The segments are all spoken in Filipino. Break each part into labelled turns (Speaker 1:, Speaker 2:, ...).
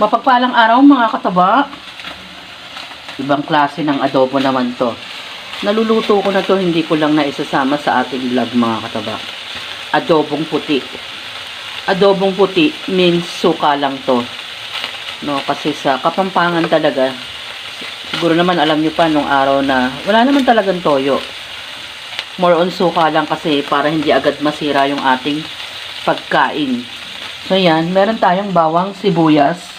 Speaker 1: Mapagpalang araw mga kataba. Ibang klase ng adobo naman to. Naluluto ko na to, hindi ko lang naisasama sa ating vlog mga kataba. Adobong puti. Adobong puti means suka lang to. No, kasi sa Kapampangan talaga, siguro naman alam nyo pa nung araw na wala naman talagang toyo. More on suka lang kasi para hindi agad masira yung ating pagkain. So yan, meron tayong bawang sibuyas.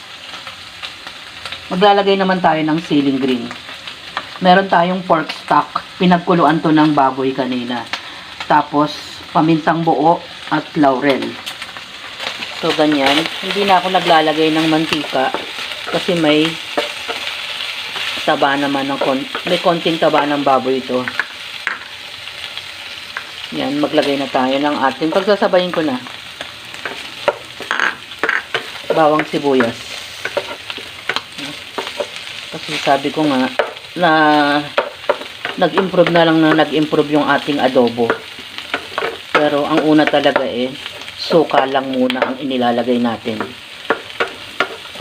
Speaker 1: Maglalagay naman tayo ng siling green. Meron tayong pork stock. Pinagkuluan to ng baboy kanina. Tapos, pamintang buo at laurel. So, ganyan. Hindi na ako naglalagay ng mantika kasi may taba naman may konting taba ng baboy ito. Yan, maglagay na tayo ng ating pagsasabayin ko na. Bawang sibuyas. Kasi sabi ko nga na nag-improve na lang na nag-improve yung ating adobo. Pero ang una talaga suka lang muna ang inilalagay natin.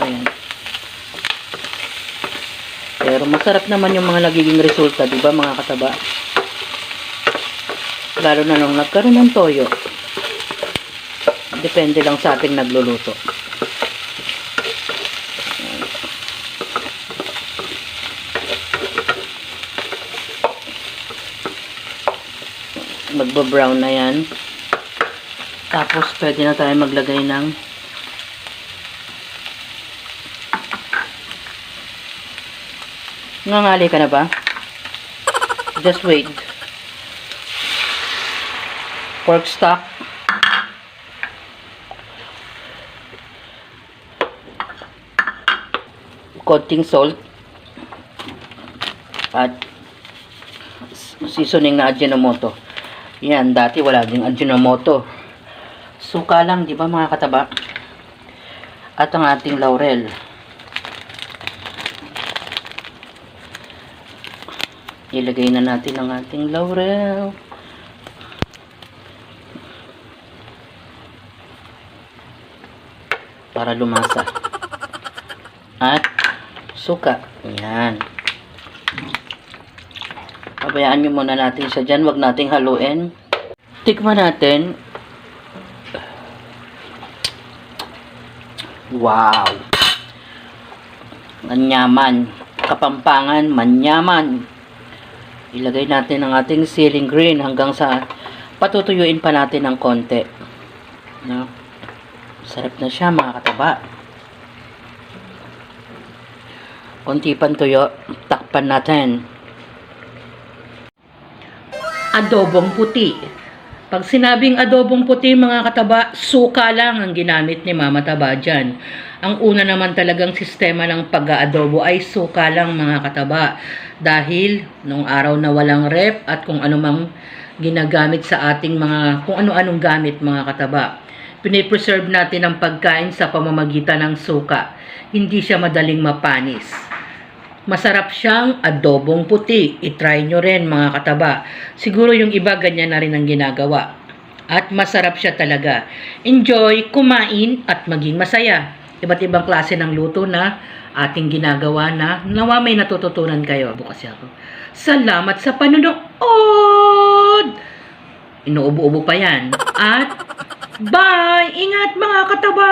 Speaker 1: Ayan. Pero masarap naman yung mga nagiging resulta, di ba mga kataba? Lalo na nung nagkaroon ng toyo. Depende lang sa ating nagluluto. Magbo-brown na yan. Tapos pwede na tayo maglagay ng nangali ka na ba? Just wait. Pork stock. Konting salt. At seasoning na Ajinomoto. Yan, dati wala ding Ajinomoto. Suka lang, di ba mga kataba? At ang ating laurel. Ilagay na natin ang ating laurel. Para lumasa. At suka. Yan. Pabayaan nyo muna natin siya dyan. Huwag nating haluin. Tikman natin. Wow! Manyaman. Kapampangan, manyaman. Ilagay natin ang ating siling green hanggang sa patutuyuin pa natin ng konti. No? Sarap na siya mga kataba. Konti pang tuyo. Takpan natin. Adobong puti. Pag sinabing adobong puti mga kataba, suka lang ang ginamit ni Mama Taba dyan. Ang una naman talagang sistema ng pag-aadobo ay suka lang mga kataba. Dahil nung araw na walang rep at kung anumang ginagamit sa ating kung ano-anong gamit mga kataba. Pinipreserve natin ang pagkain sa pamamagitan ng suka. Hindi siya madaling mapanis. Masarap siyang adobong puti. I-try nyo rin mga kataba. Siguro yung iba ganyan na rin ang ginagawa. At masarap siya talaga. Enjoy, kumain at maging masaya. Iba't ibang klase ng luto na ating ginagawa na nawa may natututunan kayo. Bukas ako. Salamat sa panonood! Inuubo-ubo pa yan. At bye! Ingat mga kataba!